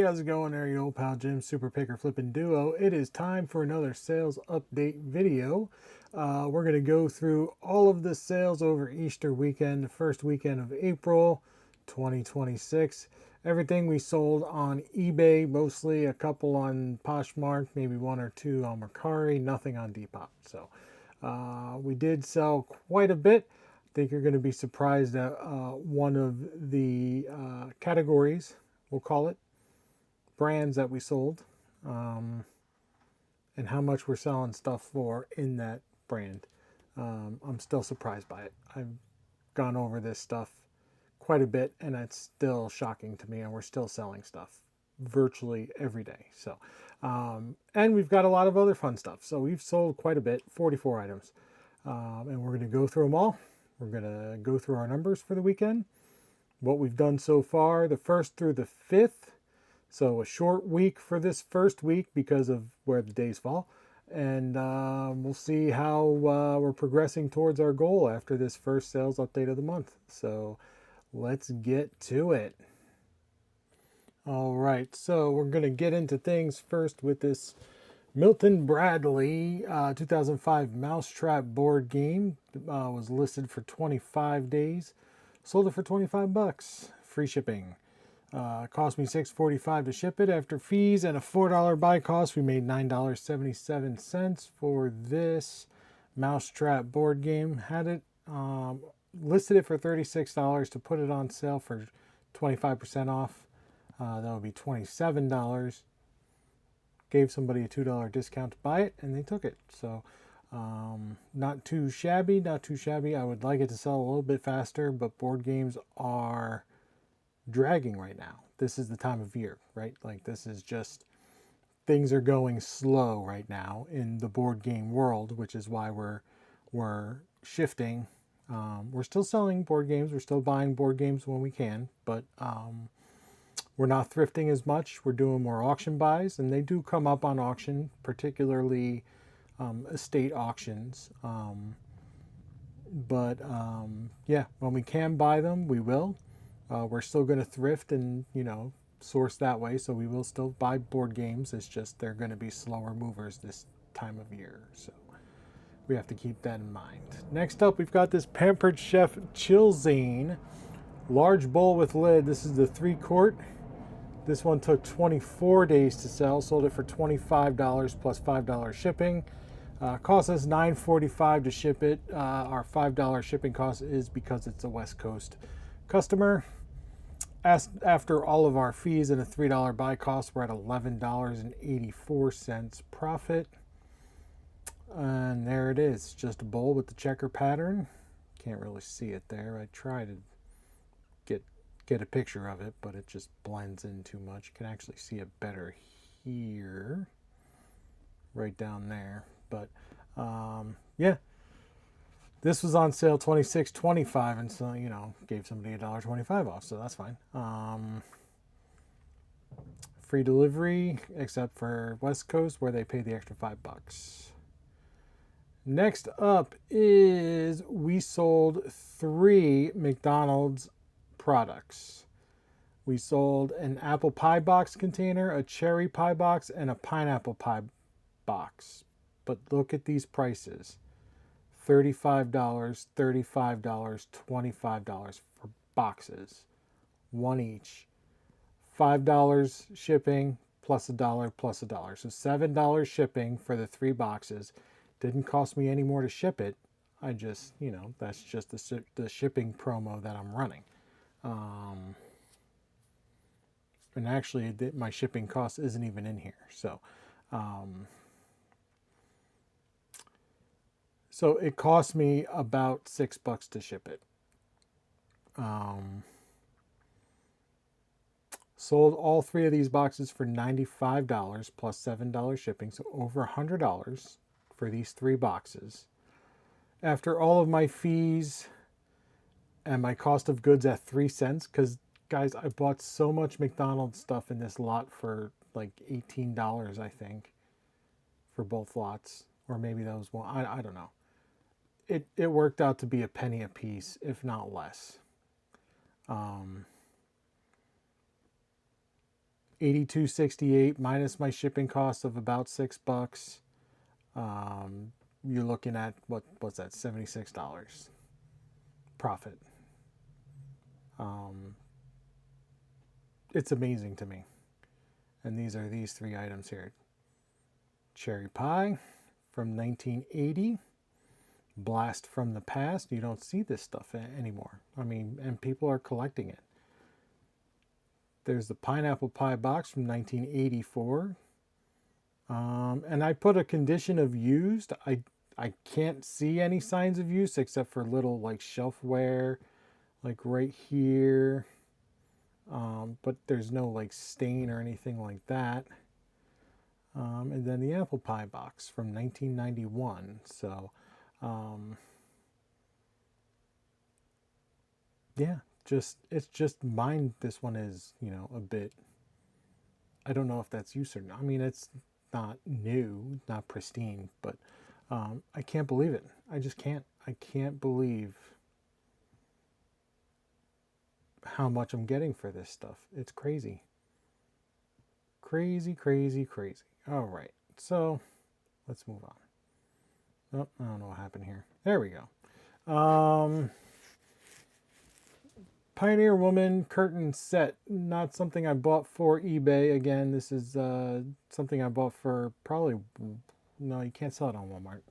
how's it going there, your old pal Jim, Super Picker Flippin' Duo? It is time for another sales update video. We're going to go through all of the sales over Easter weekend, the first weekend of April 2026. Everything we sold on eBay, mostly a couple on Poshmark, maybe one or two on Mercari, nothing on Depop. So we did sell quite a bit. I think you're going to be surprised at one of the categories, we'll call it, brands that we sold, and how much we're selling stuff for in that brand. I'm still surprised by it. I've gone over this stuff quite a bit, and it's still shocking to me, and we're still selling stuff virtually every day. So, and we've got a lot of other fun stuff. So we've sold quite a bit, 44 items, and we're going to go through them all. We're going to go through our numbers for the weekend, what we've done so far, the 1st through the 5th. So a short week for this first week because of where the days fall. And we'll see how we're progressing towards our goal after this first sales update of the month. So let's get to it. All right, so we're going to get into things first with this Milton Bradley 2005 Mousetrap board game. Was listed for 25 days. Sold it for 25 bucks. Free shipping. Cost me $6.45 to ship it. After fees and a $4 buy cost, we made $9.77 for this Mousetrap board game. Had it listed it for $36 to put it on sale for 25% off. That would be $27. Gave somebody a $2 discount to buy it, and they took it. So not too shabby, not too shabby. I would like it to sell a little bit faster, but board games are dragging right now. This is the time of year, right? Like, this is just, things are going slow right now in the board game world, which is why we're shifting. We're still selling board games. We're still buying board games when we can, but we're not thrifting as much. We're doing more auction buys, and they do come up on auction, particularly estate auctions. Yeah, when we can buy them, we will. We're still going to thrift and, source that way, so we will still buy board games. It's just they're going to be slower movers this time of year, so we have to keep that in mind. Next up, we've got this Pampered Chef Chilzane large bowl with lid. This is the 3-quart. This one took 24 days to sell. Sold it for $25 plus $5 shipping. Cost us $9.45 to ship it. Our $5 shipping cost is because it's a West Coast customer. After all of our fees and a $3 buy cost, we're at $11.84 profit. And there it is, just a bowl with the checker pattern. Can't really see it there. I tried to get a picture of it, but it just blends in too much. You can actually see it better here, right down there. But yeah, this was on sale $26.25, and so gave somebody $1.25 off, so that's fine. Free delivery except for West Coast, where they pay the extra $5. Next up is we sold 3 McDonald's products. We sold an apple pie box container, a cherry pie box, and a pineapple pie box. But look at these prices. $35, $35, $25 for boxes. One each. $5 shipping plus $1 plus $1. So $7 shipping for the 3 boxes. Didn't cost me any more to ship it. I just, that's just the shipping promo that I'm running. And actually, my shipping cost isn't even in here. So, so it cost me about $6 to ship it. Sold all 3 of these boxes for $95 plus $7 shipping, so over $100 for these 3 boxes. After all of my fees and my cost of goods at 3 cents, because guys, I bought so much McDonald's stuff in this lot for like $18, I think, for both lots, or maybe that was one. I don't know. It worked out to be a penny a piece, if not less. $82.68 minus my shipping cost of about $6. You're looking at what's that, $76 profit. It's amazing to me. And these are these three items here: cherry pie from 1980, blast from the past. You don't see this stuff anymore. I mean, and people are collecting it. There's the pineapple pie box from 1984. And I put a condition of used. I can't see any signs of use except for little like shelfware, like right here. But there's no like stain or anything like that. And then the apple pie box from 1991. So, yeah, it's just mine. This one is, a bit. I don't know if that's use or not. I mean, it's not new, not pristine, but I can't believe it. I just can't. I can't believe how much I'm getting for this stuff. It's crazy. Crazy, crazy, crazy. All right, so let's move on. Oh, I don't know what happened here. There we go. Pioneer Woman curtain set. Not something I bought for eBay. Again, this is something I bought for probably... No, you can't sell it on Walmart.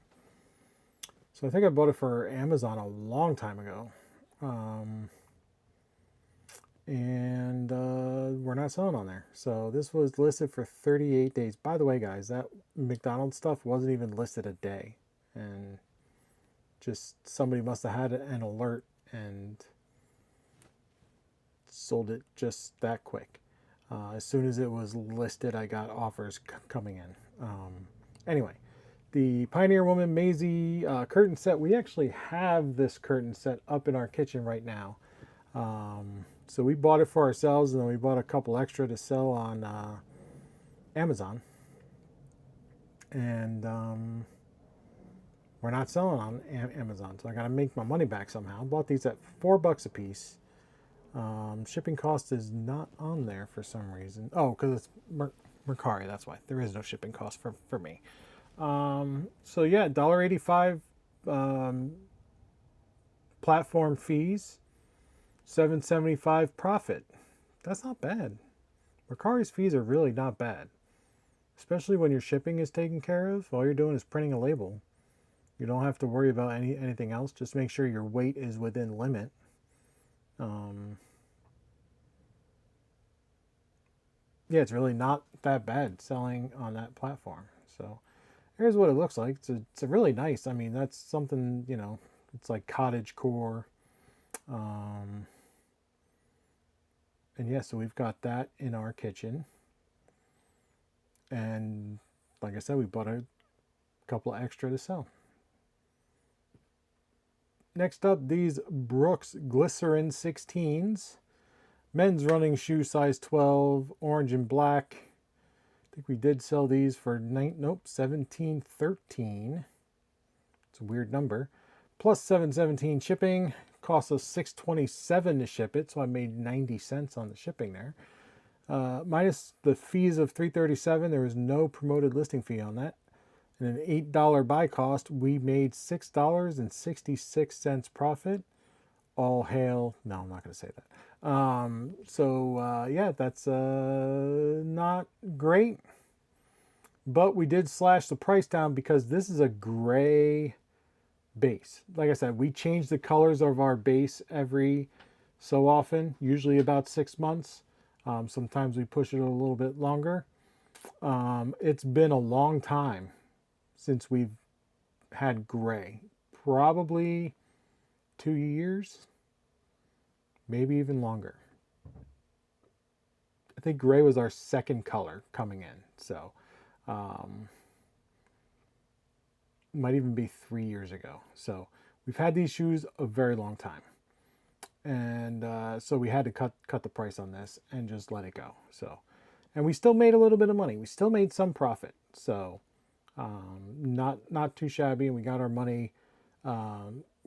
So I think I bought it for Amazon a long time ago. And we're not selling on there. So this was listed for 38 days. By the way, guys, that McDonald's stuff wasn't even listed a day. And just somebody must have had an alert and sold it just that quick. As soon as it was listed, I got offers coming in. Anyway, the Pioneer Woman Maisie curtain set. We actually have this curtain set up in our kitchen right now. So we bought it for ourselves, and then we bought a couple extra to sell on Amazon. And we're not selling on Amazon, so I got to make my money back somehow. I bought these at $4 a piece. Shipping cost is not on there for some reason. Oh, because it's Mercari, that's why. There is no shipping cost for me. So yeah, $1.85 platform fees, $7.75 profit. That's not bad. Mercari's fees are really not bad. Especially when your shipping is taken care of. All you're doing is printing a label. You don't have to worry about anything else. Just make sure your weight is within limit. Yeah, it's really not that bad selling on that platform. So here's what it looks like. It's a really nice. I mean, that's something, it's like cottage core. And yeah, so we've got that in our kitchen. And like I said, we bought a couple extra to sell. Next up, these Brooks Glycerin 16s. Men's running shoe size 12, orange and black. I think we did sell these for $17.13. It's a weird number. Plus $7.17 shipping. Cost us $6.27 to ship it, so I made 90 cents on the shipping there. Minus the fees of $3.37, there was no promoted listing fee on that. And an $8 buy cost, we made $6.66 profit. All hail. No, I'm not going to say that. Yeah, that's not great. But we did slash the price down because this is a gray base. Like I said, we change the colors of our base every so often, usually about 6 months. Sometimes we push it a little bit longer. It's been a long time since we've had gray. Probably 2 years, maybe even longer. I think gray was our second color coming in. So might even be 3 years ago. So we've had these shoes a very long time. And so we had to cut the price on this and just let it go. So, and we still made a little bit of money. We still made some profit. So not too shabby. And we got our money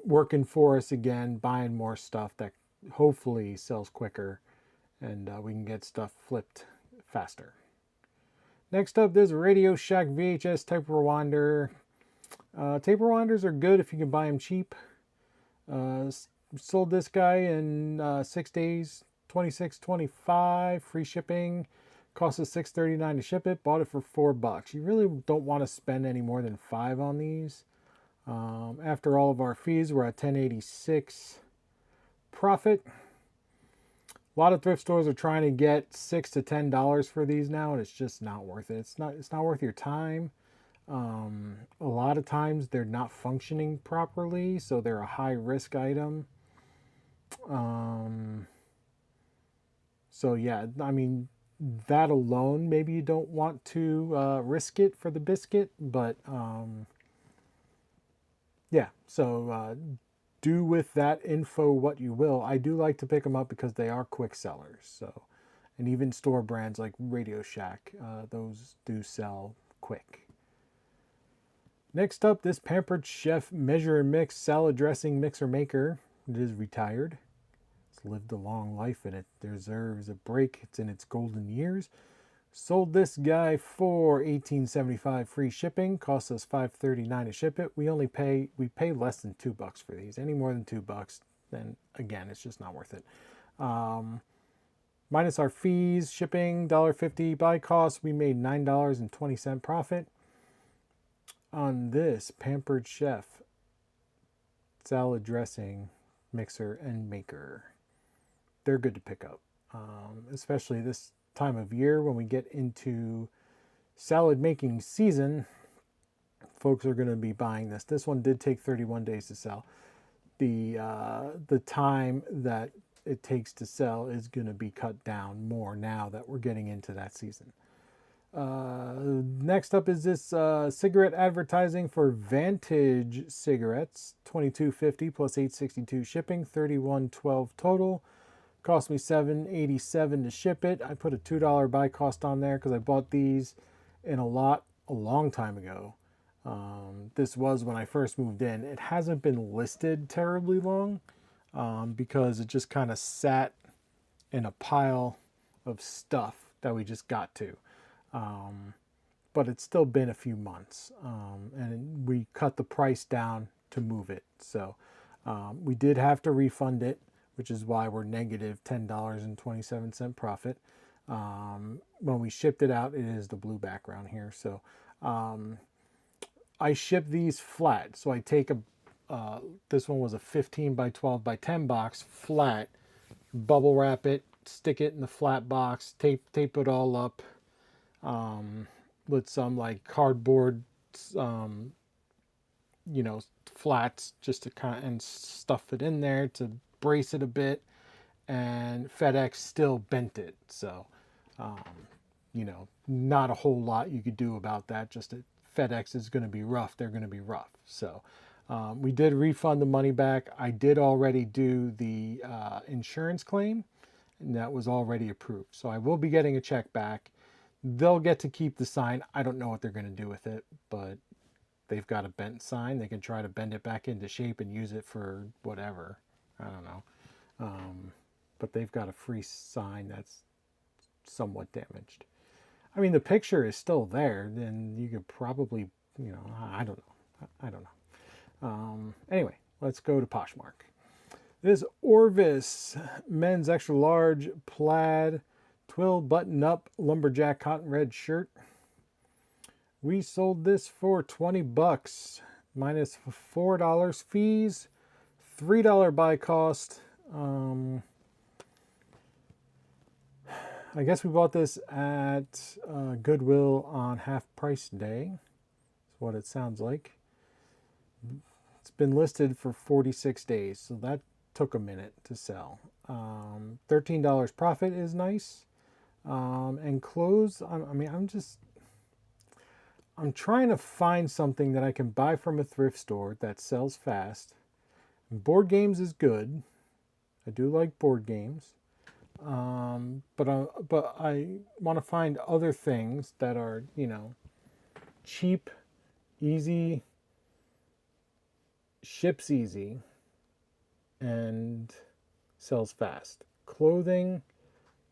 working for us again, buying more stuff that hopefully sells quicker, and we can get stuff flipped faster. Next up, there's a Radio Shack VHS tape rewinder. Tape rewinders are good if you can buy them cheap. Sold this guy in 6 days, $26.25, free shipping. Cost us $6.39 to ship it. Bought it for $4. You really don't want to spend any more than $5 on these. After all of our fees, we're at $10.86 profit. A lot of thrift stores are trying to get $6 to $10 for these now, and it's just not worth it. It's not worth your time. A lot of times they're not functioning properly, so they're a high risk item. So yeah, I mean, that alone, maybe you don't want to risk it for the biscuit, but yeah, so do with that info what you will. I do like to pick them up because they are quick sellers. So, and even store brands like Radio Shack, those do sell quick. Next up, this Pampered Chef Measure and Mix Salad Dressing Mixer Maker. It is retired. It's lived a long life and it deserves a break. It's in its golden years. Sold this guy for $18.75 free shipping. Cost us $5.39 to ship it. We pay less than $2 for these. Any more than $2, then again, it's just not worth it. Minus our fees, shipping, $1.50 buy cost, we made $9.20 profit on this Pampered Chef salad dressing mixer and maker. They're good to pick up, especially this time of year when we get into salad making season. Folks are going to be buying this. This one did take 31 days to sell. The time that it takes to sell is going to be cut down more now that we're getting into that season. Next up is this cigarette advertising for Vantage cigarettes, $22.50 plus $8.62 shipping, $31.12 total. Cost me $7.87 to ship it. I put a $2 buy cost on there because I bought these in a lot a long time ago. This was when I first moved in. It hasn't been listed terribly long because it just kind of sat in a pile of stuff that we just got to. But it's still been a few months, and we cut the price down to move it. So we did have to refund it, which is why we're negative $10.27 profit. When we shipped it out, it is the blue background here. So I ship these flat. So I take this one was a 15 by 12 by 10 box flat, bubble wrap it, stick it in the flat box, tape it all up with some like cardboard, flats just to kind of, and stuff it in there to brace it a bit, and FedEx still bent it. So, not a whole lot you could do about that. Just that FedEx is going to be rough. They're going to be rough. So we did refund the money back. I did already do the insurance claim, and that was already approved. So I will be getting a check back. They'll get to keep the sign. I don't know what they're going to do with it, but they've got a bent sign. They can try to bend it back into shape and use it for whatever. I don't know. But they've got a free sign that's somewhat damaged. I mean, the picture is still there. Then you could probably, I don't know. Anyway, let's go to Poshmark. This Orvis men's extra large plaid twill button up lumberjack cotton red shirt. We sold this for $20 minus $4 fees, $3 buy cost. I guess we bought this at Goodwill on half price day. That's what it sounds like. It's been listed for 46 days, so that took a minute to sell. $13 profit is nice. And clothes, I'm trying to find something that I can buy from a thrift store that sells fast. Board games is good. I do like board games. But I want to find other things that are, cheap, easy, ships easy, and sells fast. Clothing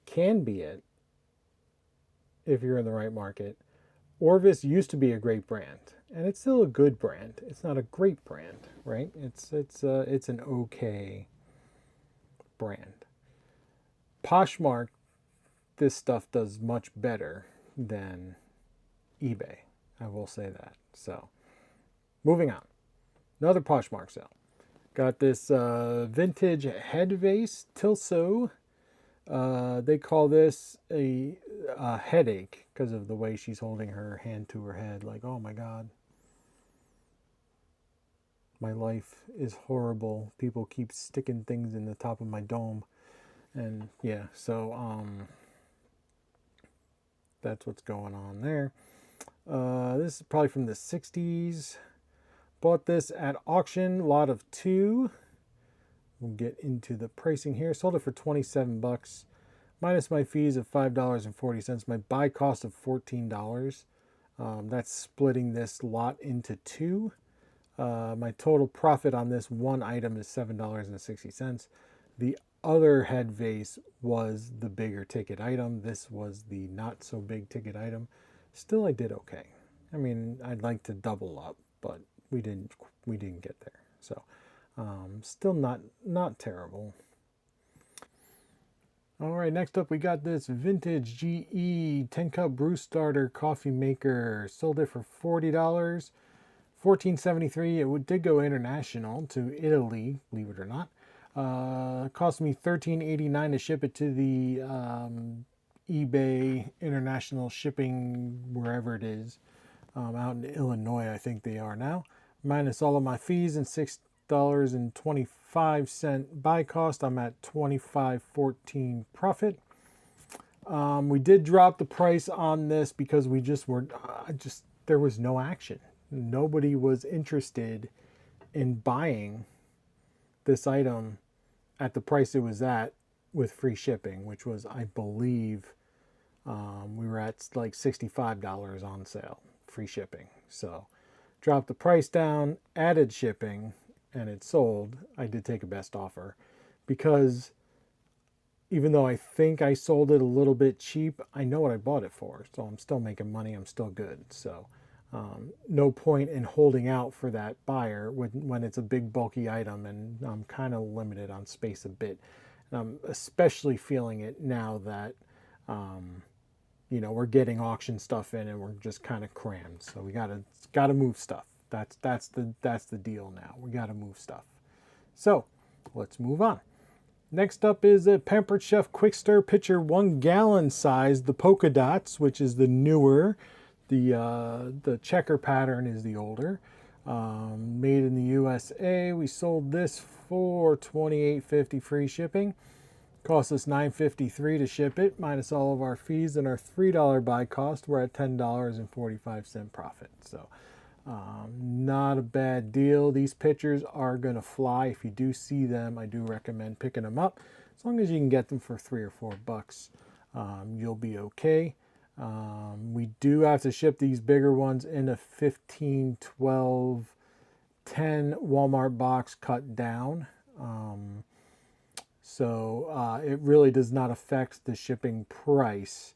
can be it, if you're in the right market. Orvis used to be a great brand, and it's still a good brand. It's not a great brand, right? It's an okay brand. Poshmark, this stuff does much better than eBay. I will say that. So, moving on. Another Poshmark sale. Got this vintage head vase, Tilso. They call this a headache because of the way she's holding her hand to her head. Like, oh my God, my life is horrible. People keep sticking things in the top of my dome. And yeah, so that's what's going on there. This is probably from the 60s. Bought this at auction, lot of 2. We'll get into the pricing here. Sold it for 27 bucks, minus my fees of $5.40. My buy cost of $14. That's splitting this lot into 2. My total profit on this one item is $7.60. The other head vase was the bigger ticket item. This was the not so big ticket item. Still, I did okay. I mean, I'd like to double up, but we didn't get there. So, still not terrible. All right, next up we got this vintage GE 10-cup brew starter coffee maker. Sold it for $40, $14.73. It did go international to Italy, believe it or not. Cost me $13.89 to ship it to the eBay international shipping, wherever it is, out in Illinois, I think they are now. Minus all of my fees and $6.25 buy cost. I'm at $25.14 profit. We did drop the price on this because we just were there was no action. Nobody was interested in buying this item at the price it was at with free shipping, which was, I believe, we were at like $65 on sale, free shipping. So dropped the price down, added shipping, and it sold. I did take a best offer because even though I think I sold it a little bit cheap, I know what I bought it for. So I'm still making money. I'm still good. So no point in holding out for that buyer when it's a big bulky item, and I'm kind of limited on space a bit. And I'm especially feeling it now that we're getting auction stuff in and we're just kind of crammed. So we gotta move stuff. That's the deal now. We gotta move stuff. So let's move on. Next up is a Pampered Chef Quick Stir Pitcher 1 gallon size, the polka dots, which is the newer. The checker pattern is the older. Made in the USA. We sold this for $28.50 free shipping. Cost us $9.53 to ship it, minus all of our fees and our $3 buy cost. We're at $10.45 profit. So not a bad deal. These pitchers are going to fly. If you do see them, I do recommend picking them up. As long as you can get them for $3 or $4, you'll be okay. We do have to ship these bigger ones in a 15, 12, 10 Walmart box cut down. So it really does not affect the shipping price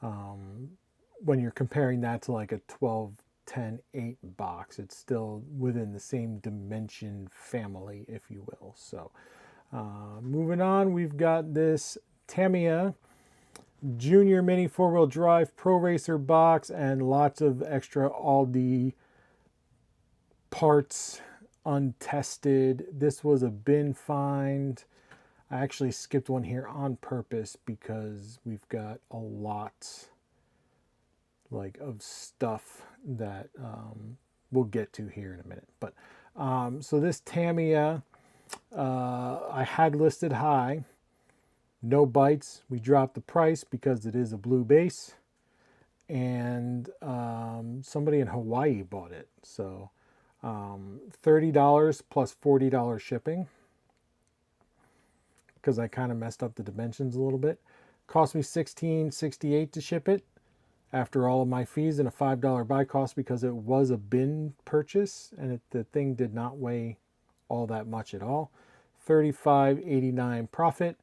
when you're comparing that to like a 12, 10, 8 box. It's still within the same dimension family, if you will. So moving on, we've got this Tamiya Junior Mini 4-wheel drive Pro Racer box and lots of extra Aldi parts untested. This was a bin find. I actually skipped one here on purpose because we've got a lot of stuff that we'll get to here in a minute. But so this Tamiya I had listed high. No bites. We dropped the price because it is a blue base, and somebody in Hawaii bought it. So $30 plus $40 shipping, because I kind of messed up the dimensions a little bit. Cost me $16.68 to ship it after all of my fees and a $5 buy cost because it was a bin purchase and the thing did not weigh all that much at all. $35.89 profit.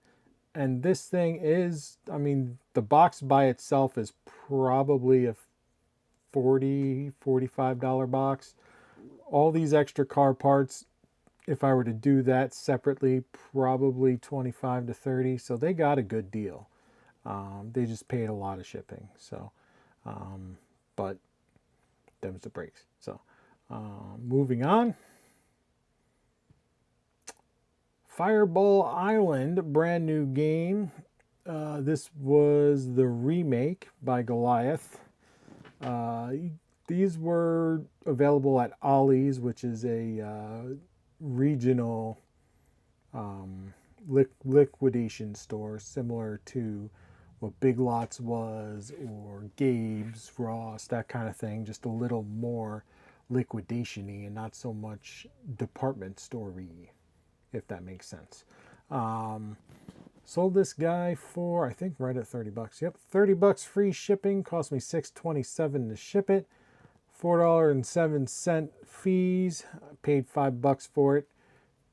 And this thing is, I mean, the box by itself is probably a $45 box. All these extra car parts, if I were to do that separately, probably 25 to 30. So they got a good deal. They just paid a lot of shipping. So, but them's the breaks. So, moving on. Fireball Island, brand new game. This was the remake by Goliath. These were available at Ollie's, which is a regional liquidation store similar to what Big Lots was, or Gabe's, Ross, that kind of thing. Just a little more liquidation-y and not so much department store-y, if that makes sense. Sold this guy for, I think, right at 30 bucks. Yep, 30 bucks free shipping. Cost me $6.27 to ship it. $4.07 fees. I paid $5 for it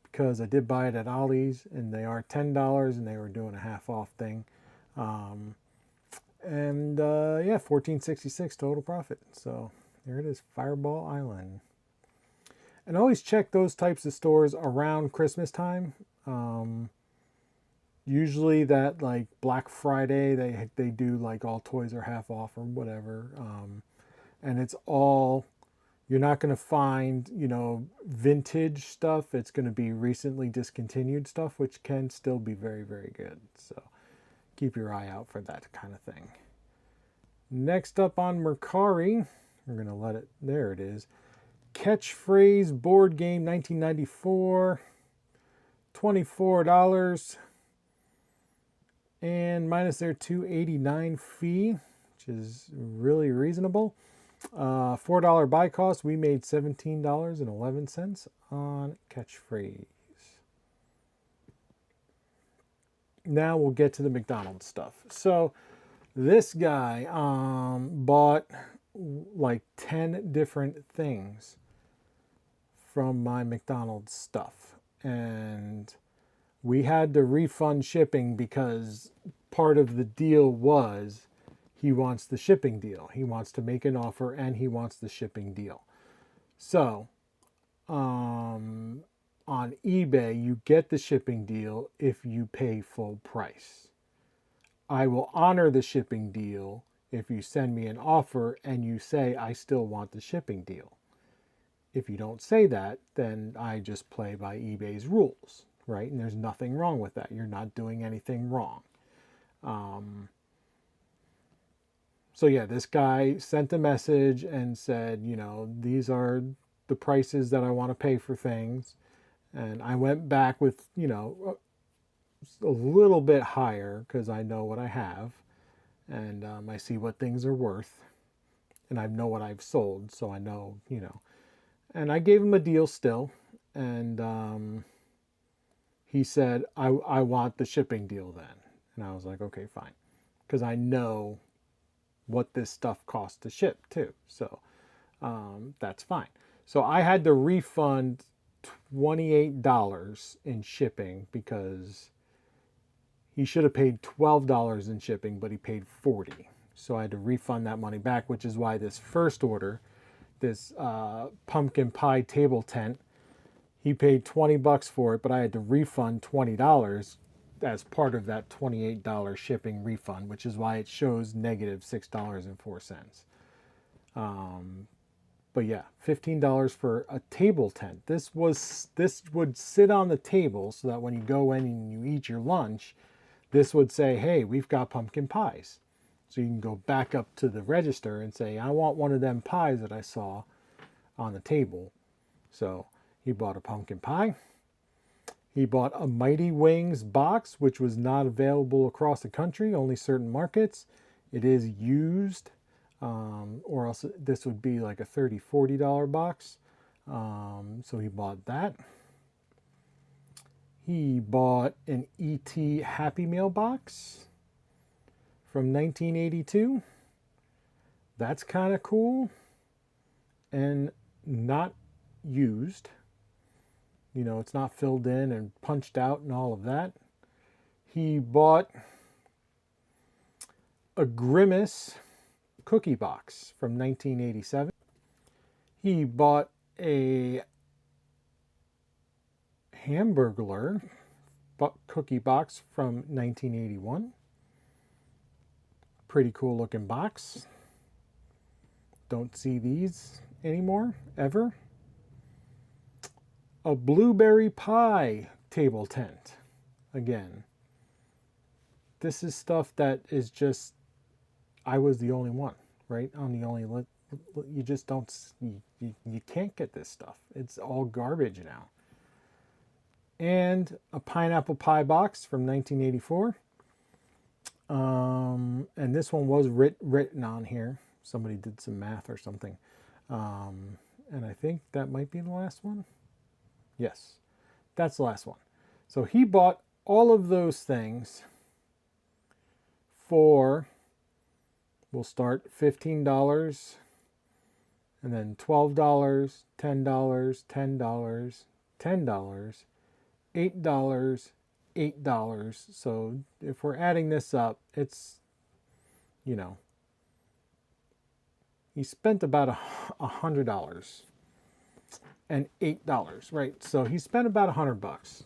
because I did buy it at Ollie's, and they are $10, and they were doing a half off thing. Yeah, $14.66 total profit. So there it is, Fireball Island. And always check those types of stores around Christmas time. Usually that, like, Black Friday, they do like all toys are half off or whatever. And it's all, you're not going to find, vintage stuff. It's going to be recently discontinued stuff, which can still be very, very good. So keep your eye out for that kind of thing. Next up on Mercari, we're going to let it, there it is. Catchphrase board game, 1994, $24, and minus their $2.89 fee, which is really reasonable. $4 buy cost. We made $17.11 on Catchphrase. Now we'll get to the McDonald's stuff. So this guy bought like 10 different things from my McDonald's stuff, and we had to refund shipping because part of the deal was he wants the shipping deal. He wants to make an offer and he wants the shipping deal. So on eBay, you get the shipping deal if you pay full price. I will honor the shipping deal if you send me an offer and you say, I still want the shipping deal. If you don't say that, then I just play by eBay's rules, right? And there's nothing wrong with that. You're not doing anything wrong. So yeah, this guy sent a message and said, these are the prices that I want to pay for things. And I went back with, a little bit higher because I know what I have, and I see what things are worth, and I know what I've sold, so I know, And I gave him a deal still, and he said, I want the shipping deal then. And I was like, okay, fine, because I know what this stuff costs to ship too, so that's fine. So I had to refund $28 in shipping because he should have paid $12 in shipping, but he paid $40. So I had to refund that money back, which is why this first order, this pumpkin pie table tent, he paid $20 for it, but I had to refund $20 as part of that $28 shipping refund, which is why it shows negative $6.04. But yeah, $15 for a table tent. This would sit on the table so that when you go in and you eat your lunch, this would say, hey, we've got pumpkin pies. So you can go back up to the register and say, I want one of them pies that I saw on the table. So he bought a pumpkin pie. He bought a Mighty Wings box, which was not available across the country, only certain markets. It is used, or else this would be like a $30, $40 box. So he bought that. He bought an E.T. Happy Meal box from 1982. That's kind of cool and not used. It's not filled in and punched out and all of that. He bought a Grimace cookie box from 1987. He bought a Hamburglar cookie box from 1981. Pretty cool looking box. Don't see these anymore, ever. A blueberry pie table tent. Again, this is stuff that is just, I was the only one, right? I'm the only, you just don't, you can't get this stuff. It's all garbage now. And a pineapple pie box from 1984. And this one was written on here. Somebody did some math or something. And I think that might be the last one. Yes, that's the last one. So he bought all of those things for, we'll start $15, and then $12, $10, $10, $10, $8, $8. So if we're adding this up, it's, you know, he spent about $100 and $8, right? So he spent about $100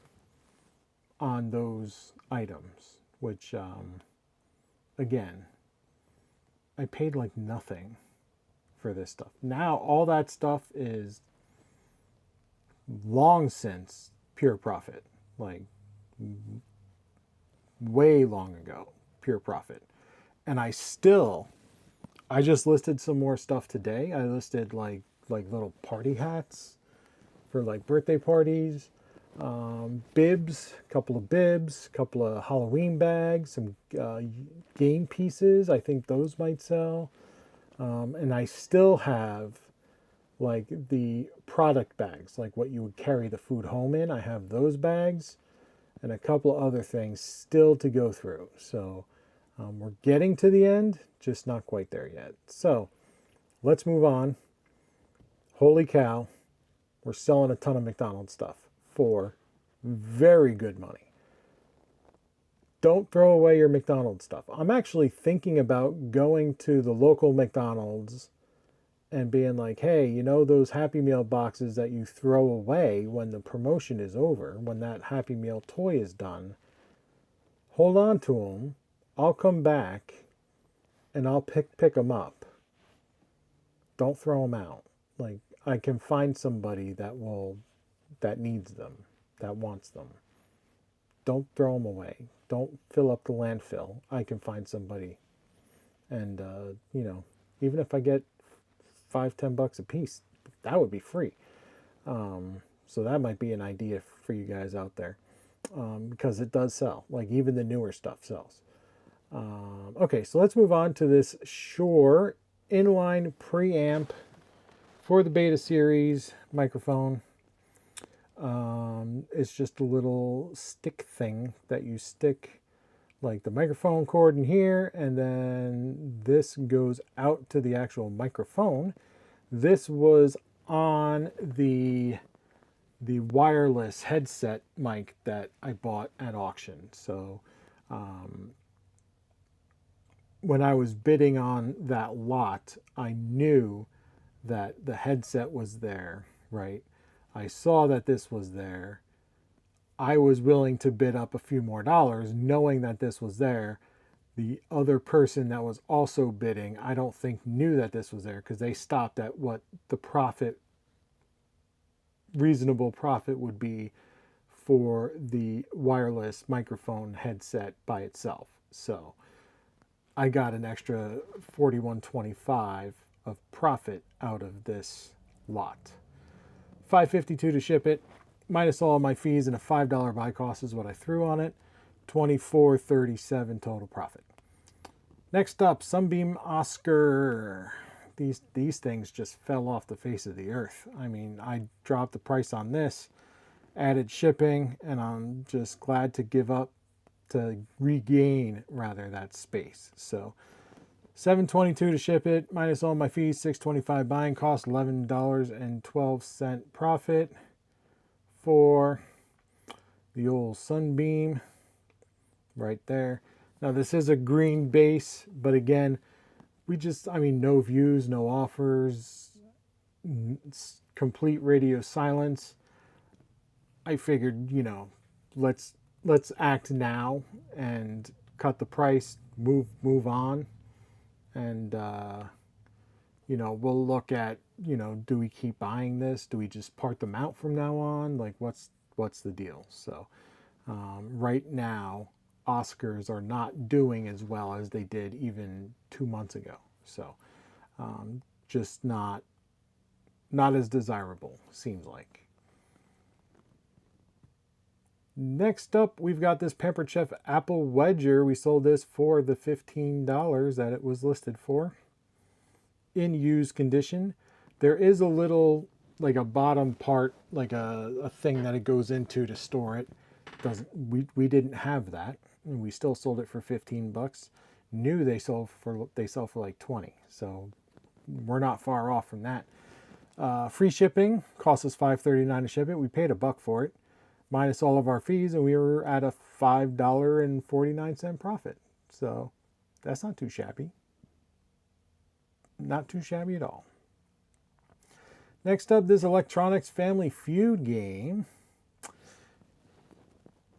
on those items, which, again, I paid like nothing for this stuff. Now all that stuff is long since pure profit, like way long ago, pure profit. And I just listed some more stuff today. I listed like little party hats for like birthday parties, bibs, a couple of Halloween bags, some game pieces. I think those might sell. And I still have like the product bags, like what you would carry the food home in. I have those bags and a couple of other things still to go through. So we're getting to the end, just not quite there yet. So let's move on. Holy cow, we're selling a ton of McDonald's stuff for very good money. Don't throw away your McDonald's stuff. I'm actually thinking about going to the local McDonald's and being like, hey, you know those Happy Meal boxes that you throw away when the promotion is over, when that Happy Meal toy is done, hold on to them. I'll come back and I'll pick them up. Don't throw them out. Like, I can find somebody that needs them, that wants them. Don't throw them away. Don't fill up the landfill. I can find somebody. And, you know, even if I get $5-10 a piece, that would be free. So that might be an idea for you guys out there, because it does sell. Like, even the newer stuff sells. Okay, so let's move on to this Shure inline preamp for the beta series microphone. It's just a little stick thing that you stick like the microphone cord in here, and then this goes out to the actual microphone. This was on the wireless headset mic that I bought at auction. So when I was bidding on that lot, I knew that the headset was there, right? I saw that this was there. I was willing to bid up a few more dollars knowing that this was there. The other person that was also bidding, I don't think knew that this was there, because they stopped at what the reasonable profit would be for the wireless microphone headset by itself. So I got an extra $41.25 of profit out of this lot. $5.52 to ship it, minus all of my fees, and a $5 buy cost is what I threw on it. $24.37 total profit. Next up, Sunbeam Oscar. These things just fell off the face of the earth. I mean, I dropped the price on this, added shipping, and I'm just glad to regain that space. So $7.22 to ship it, minus all my fees, $6.25 buying cost, $11.12 profit for the old Sunbeam right there. Now this is a green base, but again, no views, no offers, complete radio silence. I figured, let's act now and cut the price, move on, and we'll look at, do we keep buying this? Do we just part them out from now on? Like, what's the deal? So right now, Oscars are not doing as well as they did even 2 months ago. So just not as desirable, seems like. Next up, we've got this Pampered Chef Apple Wedger. We sold this for the $15 that it was listed for. In used condition. There is a little, like a bottom part, like a thing that it goes into to store it. We didn't have that, and we still sold it for 15 bucks. New they sell for like 20, so we're not far off from that. Free shipping cost us $5.39 to ship it. We paid $1 for it, minus all of our fees, and we were at a $5.49 profit. So that's not too shabby. Not too shabby at all. Next up, this Electronics Family Feud game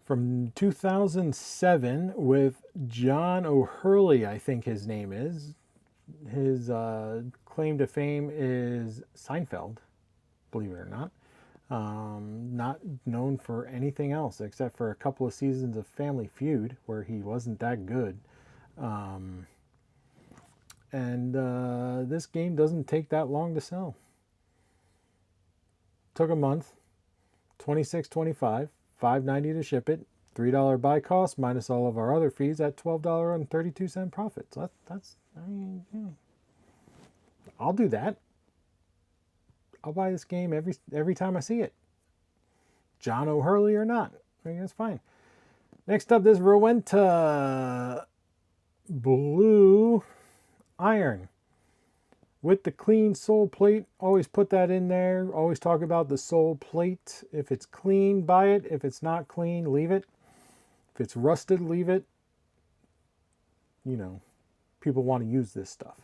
from 2007 with John O'Hurley, I think his name is. His claim to fame is Seinfeld, believe it or not. Not known for anything else except for a couple of seasons of Family Feud where he wasn't that good. And this game doesn't take that long to sell. Took a month, $26.25, $5.90 to ship it, $3 buy cost minus all of our other fees at $12.32 profit. So I'll do that. I'll buy this game every time I see it. John O'Hurley or not, I think that's fine. Next up, this Rowenta Blue Iron with the clean sole plate. Always put that in there. Always talk about the sole plate. If it's clean, buy it. If it's not clean, leave it. If it's rusted, leave it. People want to use this stuff.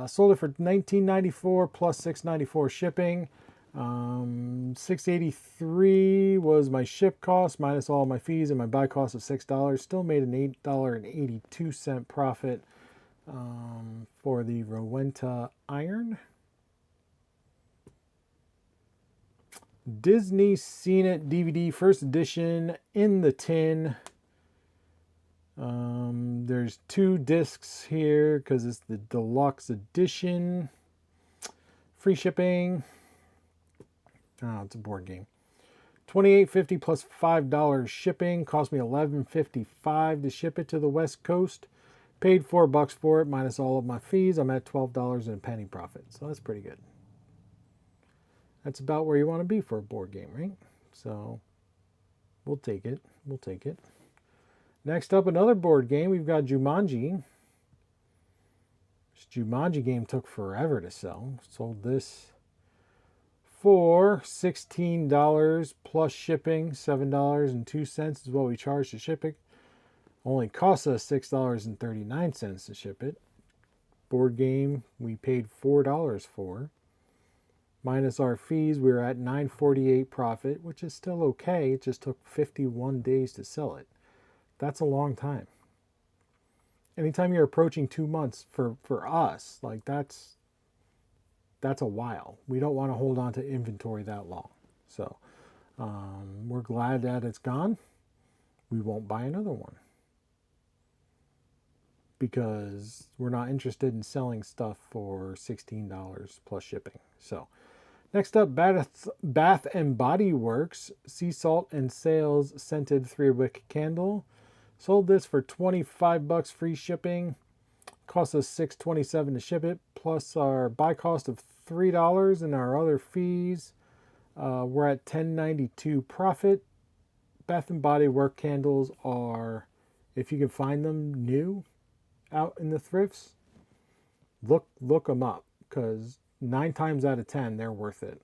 Sold it for $19.94 plus $6.94 shipping. $6.83 was my ship cost minus all my fees and my buy cost of $6. Still made an $8.82 profit for the Rowenta Iron. Disney Seen It DVD first edition in the tin. There's 2 discs here because it's the deluxe edition. Free shipping. Oh, it's a board game. $28.50 plus $5 shipping. Cost me $11.55 to ship it to the West Coast. Paid $4 for it minus all of my fees. I'm at $12 and a penny profit. So that's pretty good. That's about where you want to be for a board game, right? So we'll take it. We'll take it. Next up, another board game. We've got Jumanji. This Jumanji game took forever to sell. Sold this for $16 plus shipping. $7.02 is what we charged to ship it. Only cost us $6.39 to ship it. Board game we paid $4 for. Minus our fees, we were at $9.48 profit, which is still okay. It just took 51 days to sell it. That's a long time. Anytime you're approaching 2 months for us, like that's a while. We don't want to hold on to inventory that long. So we're glad that it's gone. We won't buy another one because we're not interested in selling stuff for $16 plus shipping. So next up, Bath and Body Works Sea Salt and Sales Scented 3-Wick Candle. Sold this for $25 free shipping. Cost us $6.27 to ship it, plus our buy cost of $3 and our other fees. We're at $10.92 profit. Bath and Body Works candles are, if you can find them new out in the thrifts, look them up because 9 times out of 10 they're worth it.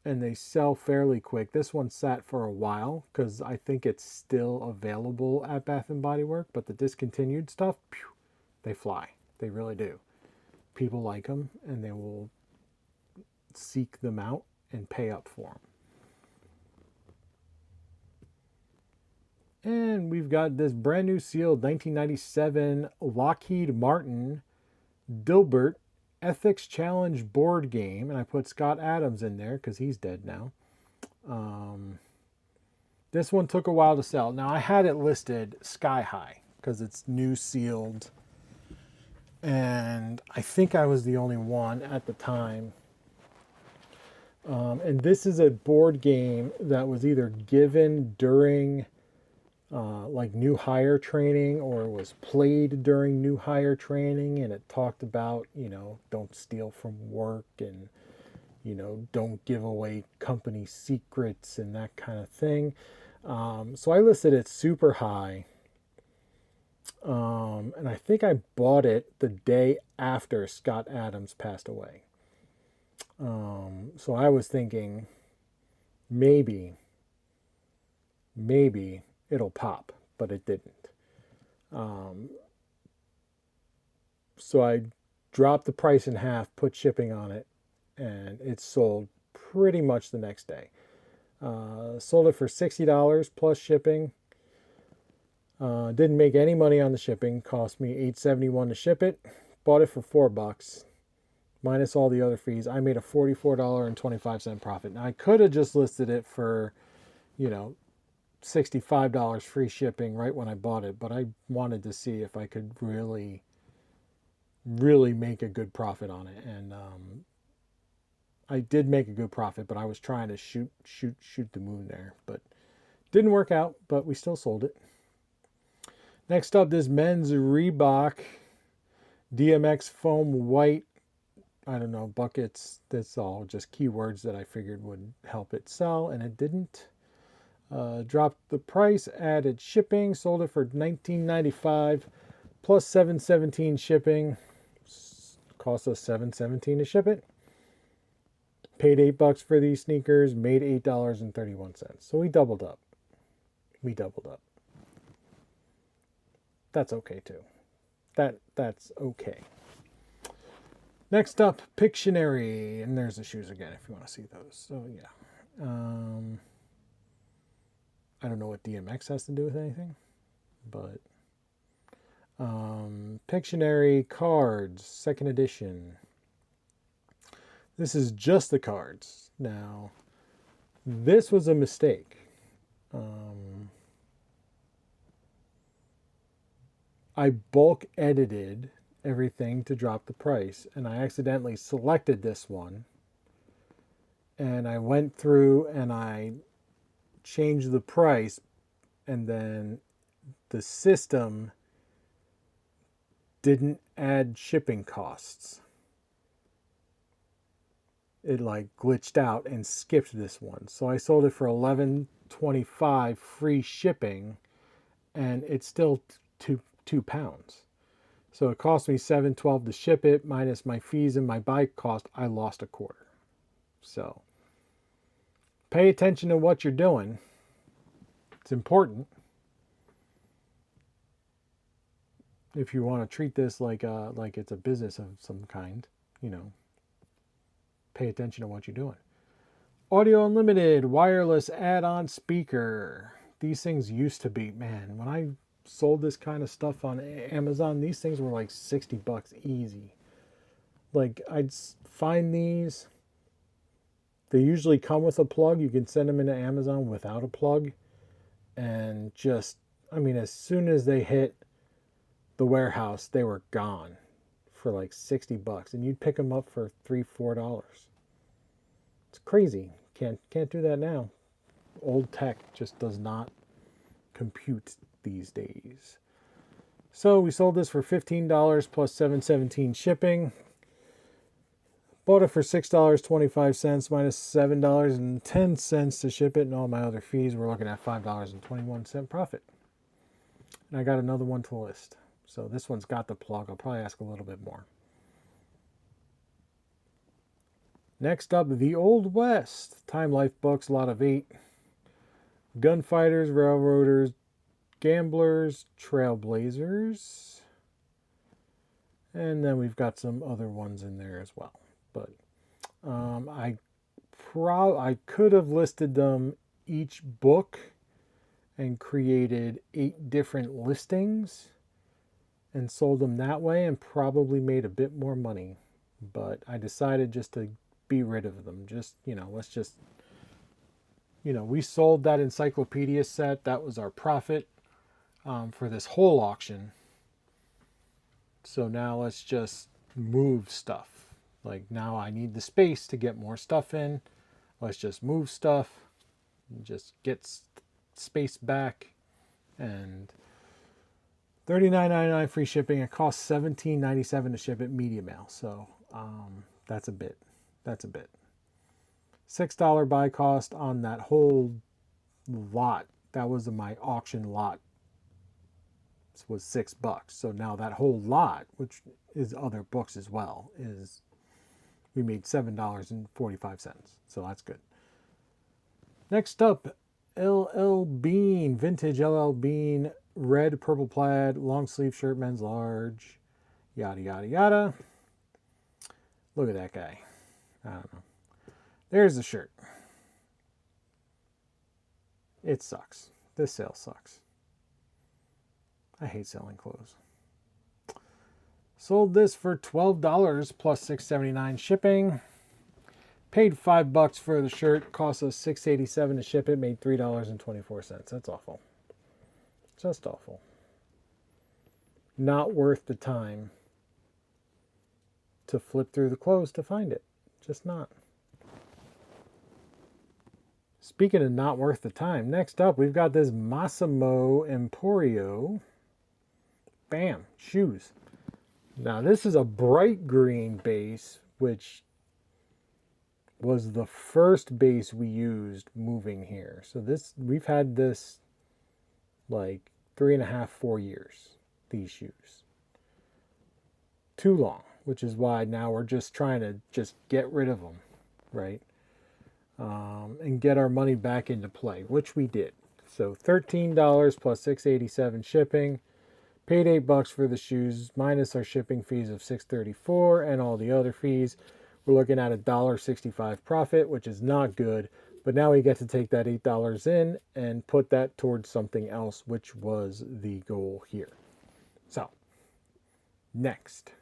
and they sell fairly quick. This one sat for a while because I think it's still available at Bath and Body Works, but the discontinued stuff, phew, they fly. They really do. People like them, and they will seek them out and pay up for them. And we've got this brand new sealed 1997 Lockheed Martin Dilbert Ethics Challenge board game, and I put Scott Adams in there because he's dead now. This one took a while to sell. Now I had it listed sky high because it's new sealed, and I think I was the only one at the time. And this is a board game that was either given during like new hire training, or was played during new hire training, and it talked about, don't steal from work, and don't give away company secrets and that kind of thing. So I listed it super high, and I think I bought it the day after Scott Adams passed away. So I was thinking maybe it'll pop, but it didn't. So I dropped the price in half, put shipping on it, and it sold pretty much the next day. Sold it for $60 plus shipping. Didn't make any money on the shipping. Cost me $8.71 to ship it. Bought it for $4 minus all the other fees. I made a $44.25 profit. Now I could have just listed it for, $65 free shipping right when I bought it, but I wanted to see if I could really make a good profit on it. And I did make a good profit, but I was trying to shoot the moon there, but didn't work out, but we still sold it. Next up, this men's Reebok DMX foam white, I don't know, buckets. That's all just keywords that I figured would help it sell, and it didn't. Dropped the price, added shipping, sold it for $19.95 plus $7.17 shipping. Cost us $7.17 to ship it. Paid $8 for these sneakers, made $8.31. So we doubled up. That's okay too. That's okay. Next up, Pictionary, and there's the shoes again if you want to see those. So yeah. I don't know what DMX has to do with anything, but Pictionary cards, second edition. This is just the cards. Now, this was a mistake. I bulk edited everything to drop the price, and I accidentally selected this one, and I went through and I changed the price, and then the system didn't add shipping costs. It like glitched out and skipped this one. So I sold it for $11.25 free shipping, and it's still two pounds. So it cost me $7.12 to ship it, minus my fees and my buy cost. I lost a quarter. So pay attention to what you're doing. It's important. If you want to treat this like it's a business of some kind, pay attention to what you're doing. Audio Unlimited wireless add-on speaker. These things used to be, man, when I sold this kind of stuff on Amazon, these things were like $60 easy. Like, I'd find these. They usually come with a plug. You can send them into Amazon without a plug. And just, as soon as they hit the warehouse, they were gone for like $60. And you'd pick them up for $3-4. It's crazy. Can't do that now. Old tech just does not compute these days. So we sold this for $15 plus $7.17 shipping. Bought it for $6.25 minus $7.10 to ship it, and all my other fees. We're looking at $5.21 profit. And I got another one to list. So this one's got the plug. I'll probably ask a little bit more. Next up, The Old West. Time Life books, lot of 8. Gunfighters, Railroaders, Gamblers, Trailblazers. And then we've got some other ones in there as well. But I could have listed them each book and created 8 different listings and sold them that way and probably made a bit more money. But I decided just to be rid of them. Let's just, we sold that encyclopedia set. That was our profit for this whole auction. So now let's just move stuff. Like now I need the space to get more stuff in. Let's just move stuff, just get space back, and $39.99 free shipping. It costs $17.97 to ship it media mail. So that's a bit. $6 buy cost on that whole lot. That was my auction lot. This was $6. So now that whole lot, which is other books as well, we made $7.45. So that's good. Next up, LL Bean, vintage LL Bean, red, purple plaid, long sleeve shirt, men's large, yada, yada, yada. Look at that guy. I don't know. There's the shirt. It sucks. This sale sucks. I hate selling clothes. Sold this for $12 plus $6.79 shipping. Paid $5 for the shirt. Cost us $6.87 to ship it. Made $3.24. That's awful. Just awful. Not worth the time to flip through the clothes to find it. Just not. Speaking of not worth the time, next up we've got this Massimo Emporio. Bam, shoes. Now this is a bright green base, which was the first base we used moving here. So we've had this like 3.5, 4 years, these shoes. Too long, which is why now we're just trying to just get rid of them, right? And get our money back into play, which we did. So $13 plus $6.87 shipping. Paid $8 for the shoes, minus our shipping fees of $6.34 and all the other fees. We're looking at $1.65 profit, which is not good. But now we get to take that $8 in and put that towards something else, which was the goal here. So, next.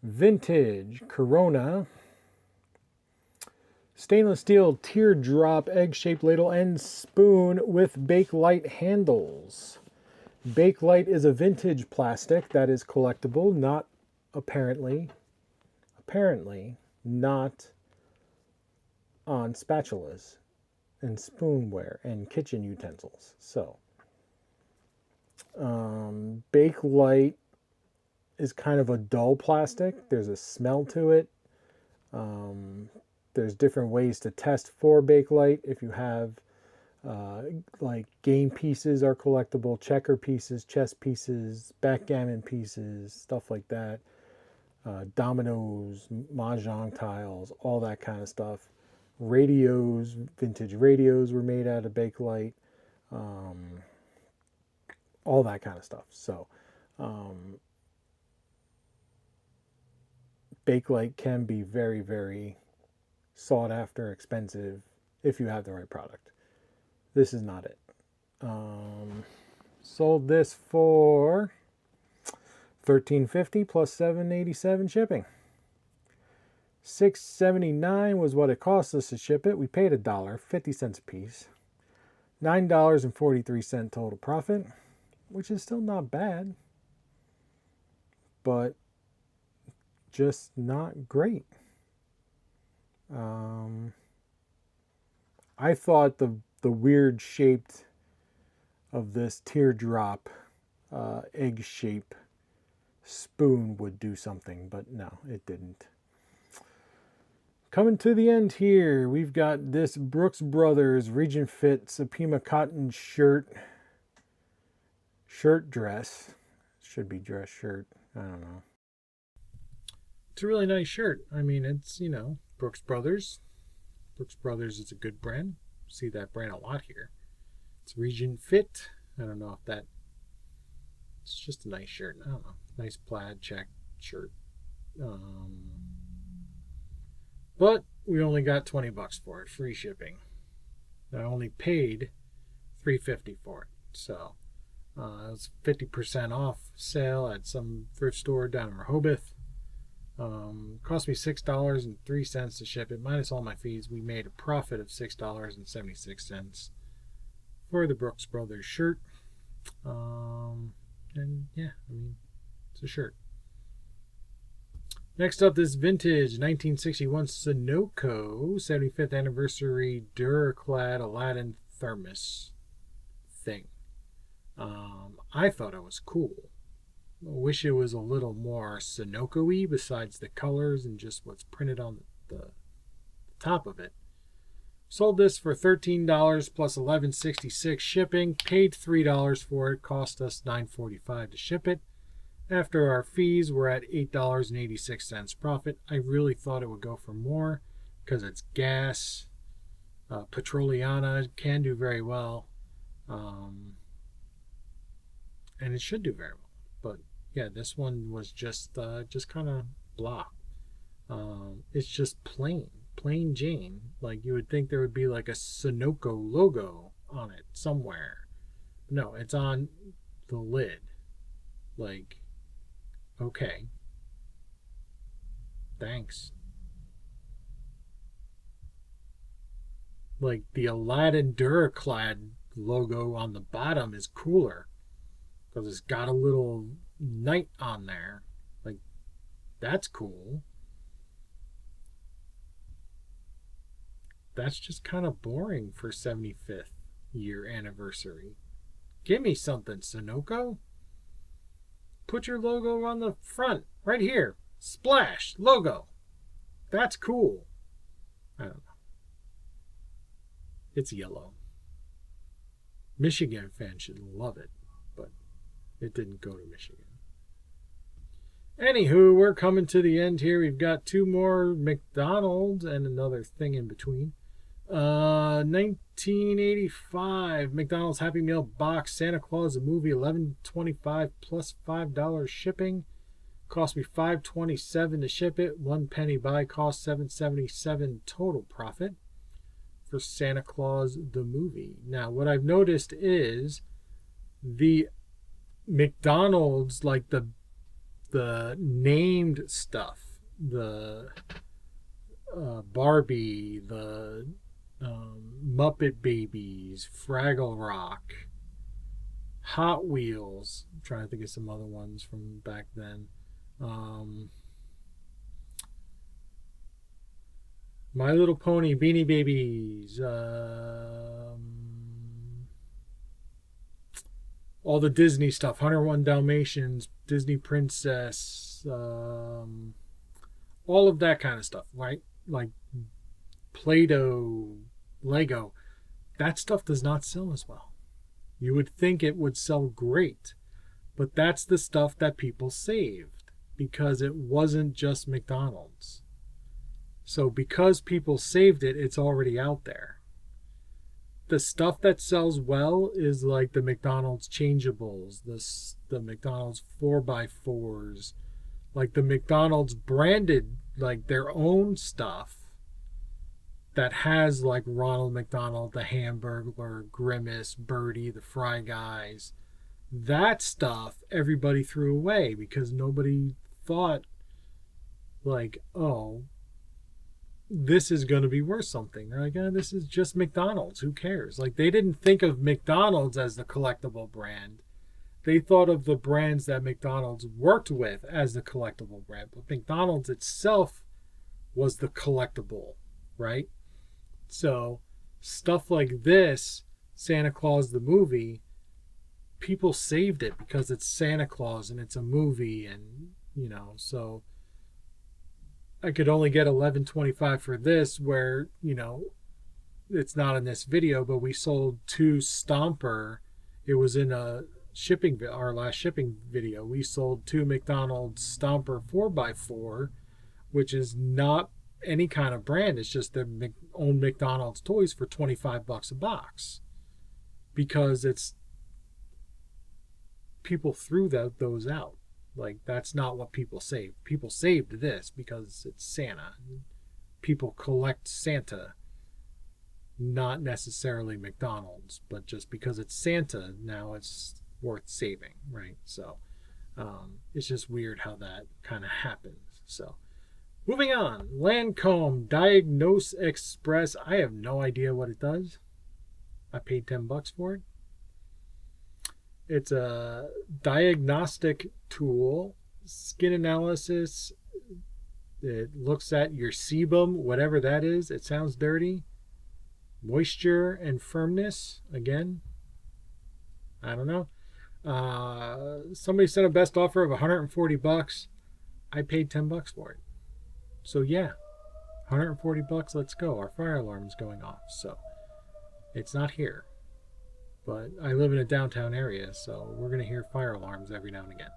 Vintage Corona. Stainless steel teardrop egg-shaped ladle and spoon with Bakelite handles. Bakelite is a vintage plastic that is collectible, not apparently not on spatulas and spoonware and kitchen utensils. So, Bakelite is kind of a dull plastic. There's a smell to it. There's different ways to test for Bakelite. If you have like game pieces are collectible, checker pieces, chess pieces, backgammon pieces, stuff like that. Dominoes, mahjong tiles, all that kind of stuff. Radios, vintage radios were made out of Bakelite. All that kind of stuff. So, Bakelite can be very, very sought after, expensive, if you have the right product. This is not it. Sold this for $13.50 plus $7.87 shipping. $6.79 was what it cost us to ship it. We paid $1, 50 cents a piece. $9.43 total profit, which is still not bad, but just not great. I thought the weird shaped of this teardrop egg shape spoon would do something, but no, it didn't. Coming to the end here, we've got this Brooks Brothers Region Fit Supima cotton shirt dress. Should be dress shirt. I don't know. It's a really nice shirt. I mean, it's, Brooks Brothers. Brooks Brothers is a good brand. See that brand a lot here. It's Region Fit. I don't know if that. It's just a nice shirt. I don't know. Nice plaid check shirt. But we only got $20 for it, free shipping. I only paid $3.50 for it. So it was 50% off sale at some thrift store down in Rehoboth. Cost me $6.03 to ship it, minus all my fees. We made a profit of $6.76 for the Brooks Brothers shirt. And yeah, I mean, it's a shirt. Next up, this vintage 1961 Sunoco 75th anniversary Duraclad Aladdin thermos thing. I thought it was cool. I wish it was a little more Sunoco-y besides the colors and just what's printed on the top of it. Sold this for $13 plus $11.66 shipping. Paid $3 for it. Cost us $9.45 to ship it. After our fees, we're at $8.86 profit. I really thought it would go for more because it's gas. Petroliana can do very well. And it should do very well. But yeah, this one was just kind of blah. It's just plain Jane. Like you would think there would be like a Sunoco logo on it somewhere. No, it's on the lid. Like, okay. Thanks. Like the Aladdin Duraclad logo on the bottom is cooler because it's got a little knight on there. Like, that's cool. That's just kind of boring for 75th year anniversary. Give me something, Sunoco. Put your logo on the front, right here. Splash, logo. That's cool. I don't know. It's yellow. Michigan fans should love it, but it didn't go to Michigan. Anywho, we're coming to the end here. We've got two more McDonald's and another thing in between. 1985 McDonald's Happy Meal box Santa Claus the movie, $11.25 plus $5 shipping. Cost me $5.27 to ship it. 1 penny buy, cost $7.77 total profit for Santa Claus the movie. Now, what I've noticed is the McDonald's, like the named stuff, the Barbie, the Muppet Babies, Fraggle Rock, Hot Wheels. I'm trying to think of some other ones from back then. My Little Pony, Beanie Babies, all the Disney stuff, 101 Dalmatians, Disney Princess, all of that kind of stuff, right? Like Play-Doh, Lego. That stuff does not sell as well. You would think it would sell great, but that's the stuff that people saved because it wasn't just McDonald's. So because people saved it, it's already out there. The stuff that sells well is like the McDonald's changeables, the McDonald's 4x4s, like the McDonald's branded, like their own stuff that has like Ronald McDonald, the Hamburglar, Grimace, Birdie, the Fry Guys. That stuff everybody threw away because nobody thought like, oh, this is going to be worth something. They're like, this is just McDonald's. Who cares? Like, they didn't think of McDonald's as the collectible brand. They thought of the brands that McDonald's worked with as the collectible brand. But McDonald's itself was the collectible, right? So stuff like this, Santa Claus the movie, people saved it because it's Santa Claus and it's a movie, and so I could only get $11.25 for this, where it's not in this video, but we sold 2 Stomper. It was in our last shipping video. We sold 2 McDonald's Stomper 4x4 which is not any kind of brand. It's just their own McDonald's toys for $25 a box, because it's people threw those out. Like, that's not what people saved. People saved this because it's Santa. People collect Santa, not necessarily McDonald's, but just because it's Santa, now it's worth saving, right? So it's just weird how that kind of happens. So moving on, Lancome Diagnose Express. I have no idea what it does. I paid $10 for it. It's a diagnostic tool, skin analysis. It looks at your sebum, whatever that is. It sounds dirty. Moisture and firmness. Again, I don't know. Somebody sent a best offer of $140. I paid $10 for it. So yeah, $140. Let's go. Our fire alarm is going off. So it's not here, but I live in a downtown area, so we're gonna hear fire alarms every now and again.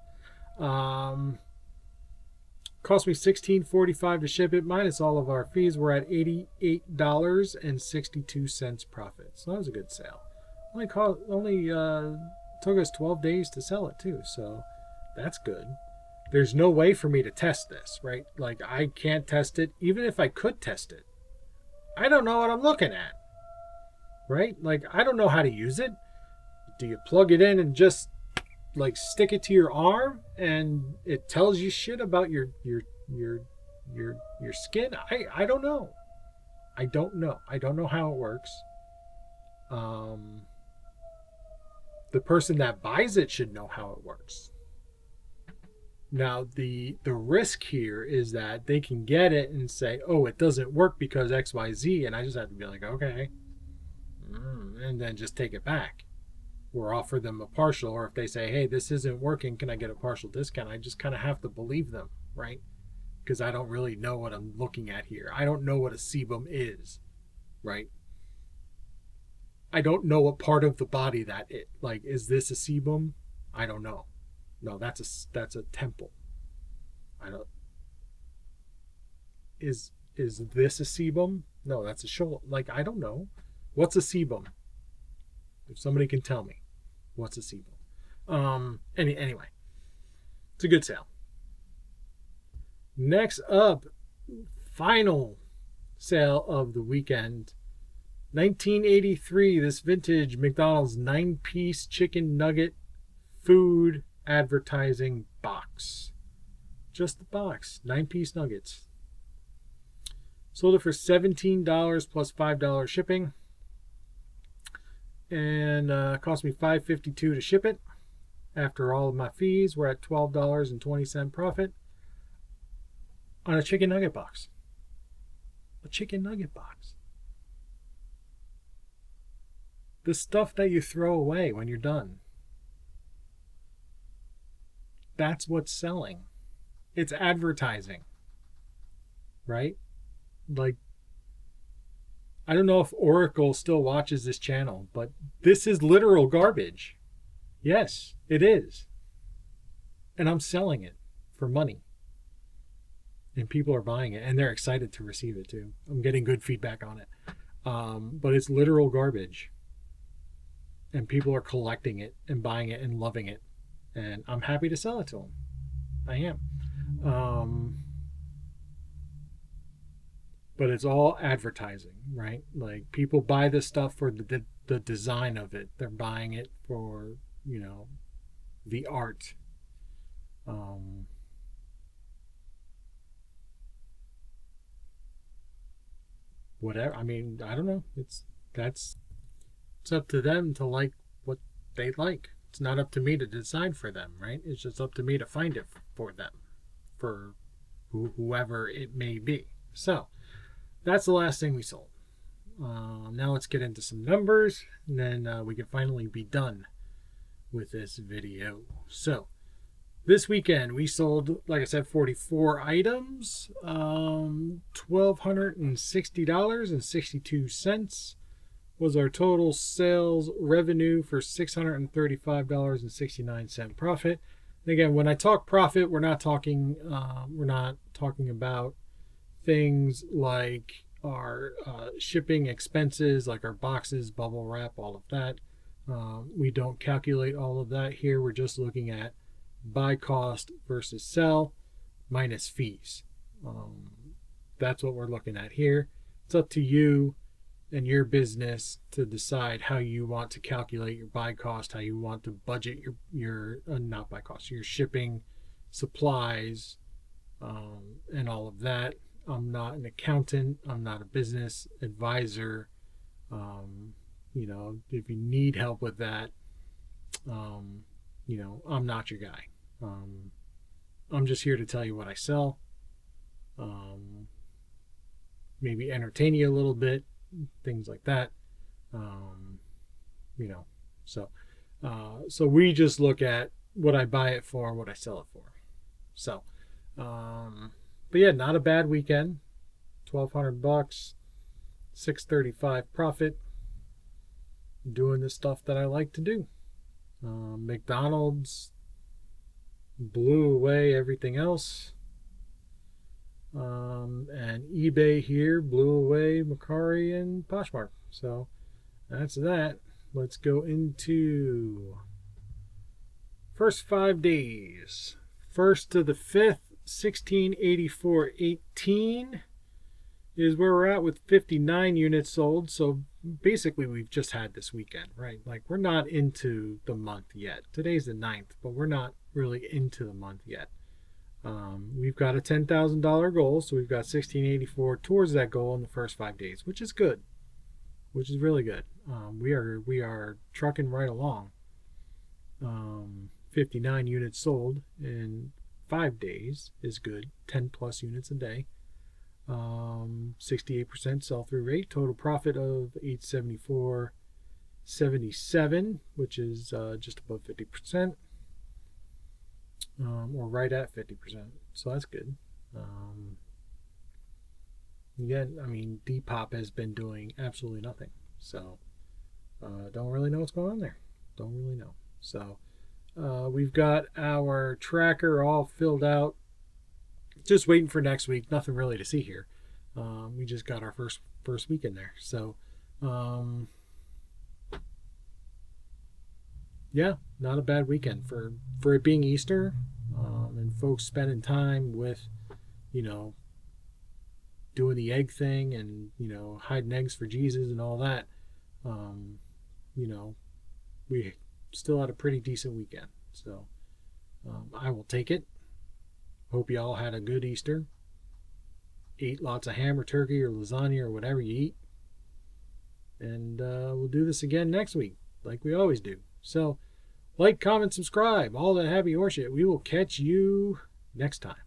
Cost me $16.45 to ship it, minus all of our fees. We're at $88.62 profit. So that was a good sale. Only took us 12 days to sell it too, so that's good. There's no way for me to test this, right? Like, I can't test it. Even if I could test it, I don't know what I'm looking at, right? Like, I don't know how to use it. Do you plug it in and just like stick it to your arm and it tells you shit about your skin? I don't know. I don't know. I don't know how it works. The person that buys it should know how it works. Now, the risk here is that they can get it and say, oh, it doesn't work because XYZ, and I just have to be like, okay. And then just take it back. Or offer them a partial, or if they say, hey, this isn't working, can I get a partial discount? I just kind of have to believe them, right? Because I don't really know what I'm looking at here. I don't know what a sebum is, right? I don't know what part of the body that it, like, is this a sebum? I don't know. No, that's a temple. I don't. Is this a sebum? No, that's a shoulder. Like, I don't know. What's a sebum? If somebody can tell me, what's a sebum? Anyway, it's a good sale. Next up, final sale of the weekend. 1983, this vintage McDonald's 9-piece chicken nugget food advertising box. Just the box, 9-piece nuggets. Sold it for $17 plus $5 shipping. And cost me $5.52 to ship it. After all of my fees, we're at $12.20 profit on a chicken nugget box. A chicken nugget box. The stuff that you throw away when you're done. That's what's selling. It's advertising. Right? Like, I don't know if Oracle still watches this channel, but this is literal garbage. Yes, it is. And I'm selling it for money. And people are buying it, and they're excited to receive it too. I'm getting good feedback on it. But it's literal garbage. And people are collecting it and buying it and loving it. And I'm happy to sell it to them. I am. But it's all advertising, right? Like, people buy this stuff for the design of it. They're buying it for, you know, the art. Whatever. I mean, I don't know. It's up to them to like what they like. It's not up to me to decide for them, right? It's just up to me to find it for them, for whoever it may be. So that's the last thing we sold. Now let's get into some numbers, and then we can finally be done with this video. So this weekend we sold, like I said, 44 items, $1,260.62 was our total sales revenue for $635.69 profit. And again, when I talk profit, we're not talking about things like our shipping expenses, like our boxes, bubble wrap, all of that. We don't calculate all of that here. We're just looking at buy cost versus sell minus fees. That's what we're looking at here. It's up to you and your business to decide how you want to calculate your buy cost, how you want to budget your not buy cost, your shipping, supplies, and all of that. I'm not an accountant. I'm not a business advisor. If you need help with that, I'm not your guy. I'm just here to tell you what I sell. Maybe entertain you a little bit, things like that. So we just look at what I buy it for, what I sell it for. So, but yeah, not a bad weekend. $1,200, $635 profit. Doing the stuff that I like to do. McDonald's blew away everything else. And eBay here blew away Macari and Poshmark. So that's that. Let's go into first 5 days. 1st to the 5th, 1684.18 is where we're at with 59 units sold. So basically we've just had this weekend, right? Like we're not into the month yet. Today's the 9th, but we're not really into the month yet. We've got a $10,000 goal, so we've got 1684 towards that goal in the first 5 days, which is good, which is really good. We are trucking right along. 59 units sold in 5 days is good. 10 plus units a day. 68% sell-through rate. Total profit of $874.77, which is just above 50%. Or right at 50%. So that's good. Again, I mean, Depop has been doing absolutely nothing. So don't really know what's going on there. Don't really know. So we've got our tracker all filled out. Just waiting for next week. Nothing really to see here. We just got our first week in there. So yeah, not a bad weekend for it being Easter, and folks spending time with, doing the egg thing and, hiding eggs for Jesus and all that. We still had a pretty decent weekend. So I will take it. Hope you all had a good Easter. Ate lots of ham or turkey or lasagna or whatever you eat. And we'll do this again next week, like we always do. So, like, comment, subscribe, all that happy horseshit. We will catch you next time.